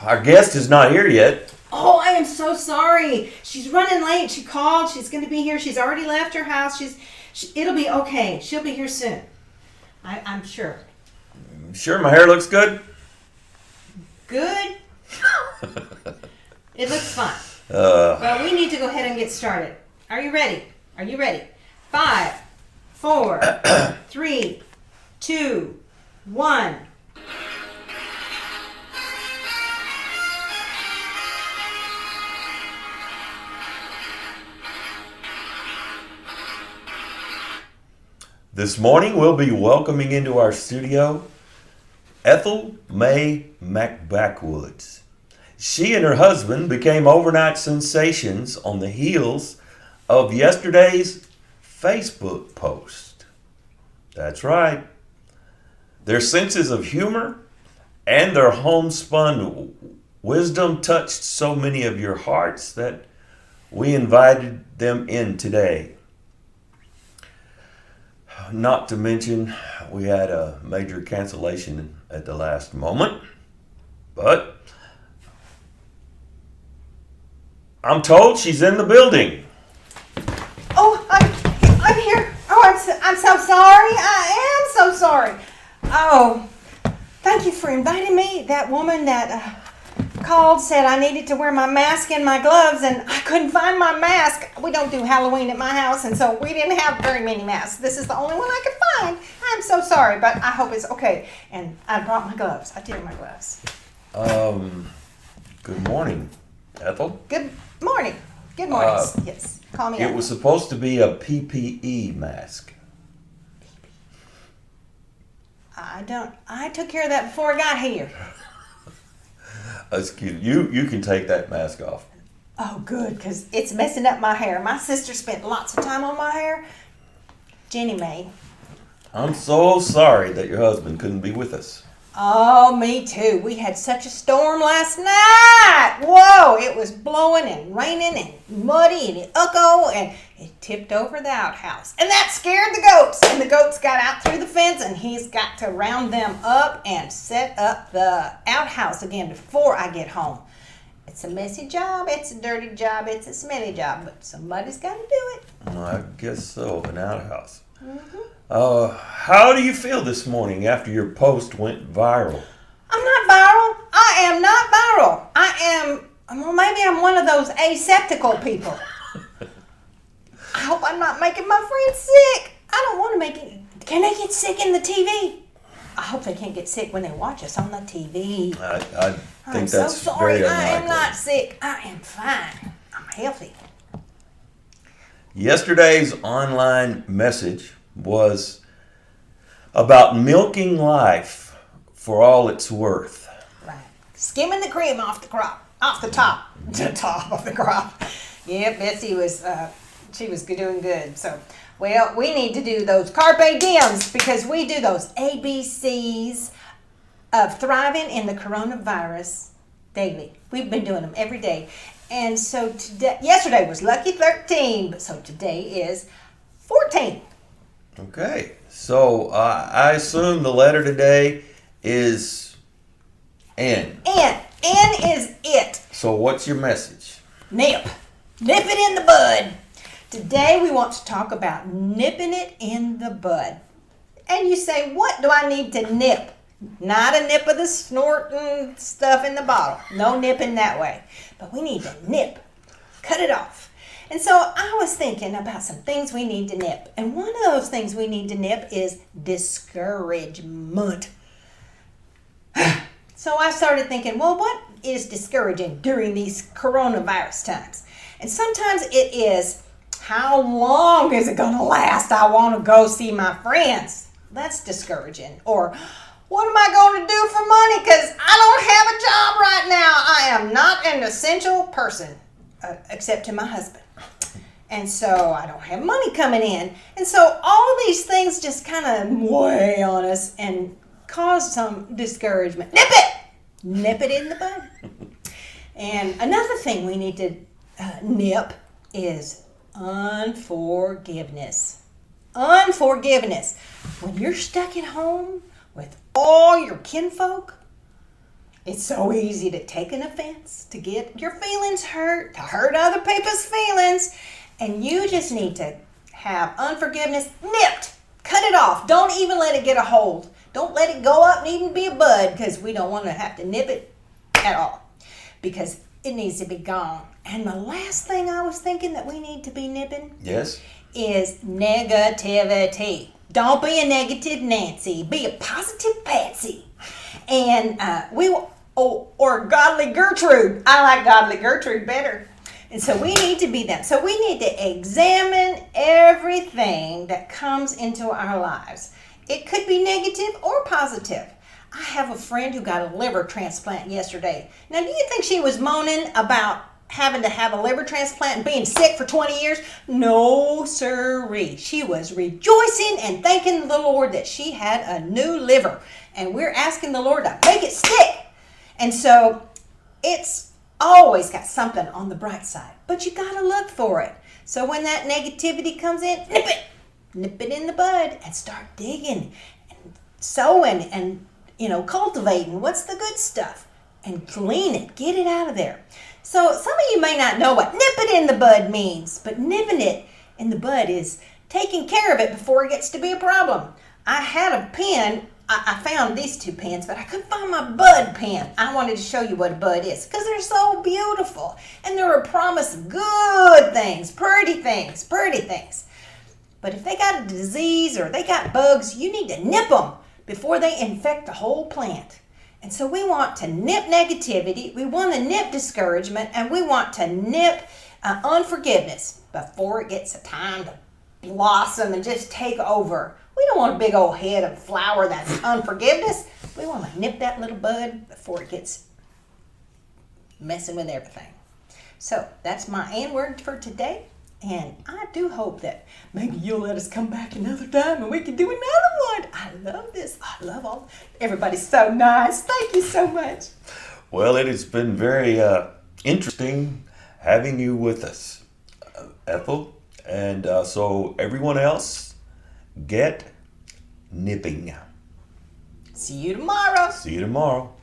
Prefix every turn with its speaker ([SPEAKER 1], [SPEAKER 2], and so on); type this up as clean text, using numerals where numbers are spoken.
[SPEAKER 1] Our guest is not here yet.
[SPEAKER 2] Oh, I am so sorry. She's running late. She called. She's going to be here. She's already left her house. It'll be okay. She'll be here soon. I'm sure.
[SPEAKER 1] Sure, my hair looks good?
[SPEAKER 2] Good? It looks fine. Well, we need to go ahead and get started. Are you ready? Are you ready? 5, 4, 3, 2, 1.
[SPEAKER 1] This morning we'll be welcoming into our studio Ethel Mae McBackwoods. She and her husband became overnight sensations on the heels of yesterday's Facebook post. That's right. Their senses of humor and their homespun wisdom touched so many of your hearts that we invited them in today. Not to mention, we had a major cancellation at the last moment, but I'm told she's in the building.
[SPEAKER 2] Oh, I'm here. Oh, I'm so sorry. I am so sorry. Oh, thank you for inviting me. That woman that called said I needed to wear my mask and my gloves, and I couldn't find my mask. We don't do Halloween at my house, and so we didn't have very many masks. This is the only one I could find. I'm so sorry, but I hope it's okay. And I brought my gloves. I did my gloves.
[SPEAKER 1] Good morning, Ethel.
[SPEAKER 2] Good morning. Good morning. Yes. Call me.
[SPEAKER 1] It was supposed to be a PPE mask.
[SPEAKER 2] I took care of that before I got here.
[SPEAKER 1] That's cute. You can take that mask off.
[SPEAKER 2] Oh, good, because it's messing up my hair. My sister spent lots of time on my hair. Jenny Mae.
[SPEAKER 1] I'm so sorry that your husband couldn't be with us.
[SPEAKER 2] Oh, me too. We had such a storm last night. Whoa, it was blowing and raining and muddy and and it tipped over the outhouse. And that scared the goats. And the goats got out through the fence, and he's got to round them up and set up the outhouse again before I get home. It's a messy job. It's a dirty job. It's a smelly job. But somebody's got to do it.
[SPEAKER 1] I guess so, an outhouse.
[SPEAKER 2] Mm-hmm.
[SPEAKER 1] How do you feel this morning after your post went viral?
[SPEAKER 2] I'm not viral. I am not viral. Well, maybe I'm one of those aseptical people. I hope I'm not making my friends sick. I don't want to make it. Can they get sick in the TV? I hope they can't get sick when they watch us on the TV.
[SPEAKER 1] I think that's
[SPEAKER 2] so sorry.
[SPEAKER 1] very unlikely.
[SPEAKER 2] I am not sick. I am fine. I'm healthy.
[SPEAKER 1] Yesterday's online message was about milking life for all it's worth.
[SPEAKER 2] Right. Skimming the cream off the top of the crop. Yeah, Betsy was doing good. So, well, we need to do those carpe diems because we do those ABCs of thriving in the coronavirus daily. We've been doing them every day. And so yesterday was lucky 13, but so today is 14.
[SPEAKER 1] Okay, so I assume the letter today is N.
[SPEAKER 2] N. N is it.
[SPEAKER 1] So what's your message?
[SPEAKER 2] Nip. Nip it in the bud. Today we want to talk about nipping it in the bud. And you say, what do I need to nip? Not a nip of the snorting stuff in the bottle. No nipping that way. But we need to nip. Cut it off. And so I was thinking about some things we need to nip. And one of those things we need to nip is discouragement. So I started thinking, well, what is discouraging during these coronavirus times? And sometimes it is, how long is it going to last? I want to go see my friends. That's discouraging. Or, what am I going to do for money? Because I don't have a job right now. I am not an essential person, except to my husband. And so I don't have money coming in. And so all of these things just kind of weigh on us and cause some discouragement. Nip it! Nip it in the bud. And another thing we need to nip is unforgiveness. Unforgiveness. When you're stuck at home with all your kinfolk, It's so easy to take an offense, to get your feelings hurt, to hurt other people's feelings. And you just need to have unforgiveness nipped. Cut it off. Don't even let it get a hold. Don't let it go up and even be a bud, because we don't want to have to nip it at all, because it needs to be gone. And the last thing I was thinking that we need to be nipping
[SPEAKER 1] Yes.
[SPEAKER 2] is negativity. Don't be a negative Nancy. Be a positive Patsy. And or godly Gertrude. I like godly Gertrude better. And so we need to be them. So we need to examine everything that comes into our lives. It could be negative or positive. I have a friend who got a liver transplant yesterday. Now, do you think she was moaning about having to have a liver transplant and being sick for 20 years? No, sirree. She was rejoicing and thanking the Lord that she had a new liver. And we're asking the Lord to make it stick. And so it's always got something on the bright side, but you got to look for it. So when that negativity comes in, nip it in the bud and start digging and sowing and cultivating what's the good stuff and clean it, get it out of there. So some of you may not know what nip it in the bud means, but nipping it in the bud is taking care of it before it gets to be a problem. I had a pen. I found these two pens, but I couldn't find my bud pen. I wanted to show you what a bud is, because they're so beautiful. And they're a promise of good things, pretty things. But if they got a disease or they got bugs, you need to nip them before they infect the whole plant. And so we want to nip negativity, we want to nip discouragement, and we want to nip unforgiveness before it gets a time to blossom and just take over. We don't want a big old head of flower that's unforgiveness. We want to nip that little bud before it gets messing with everything. So that's my N-word for today. And I do hope that maybe you'll let us come back another time and we can do another one. I love this. I love everybody's so nice. Thank you so much.
[SPEAKER 1] Well, it has been very interesting having you with us, Ethel. And so everyone else, get nipping.
[SPEAKER 2] See you tomorrow.
[SPEAKER 1] See you tomorrow.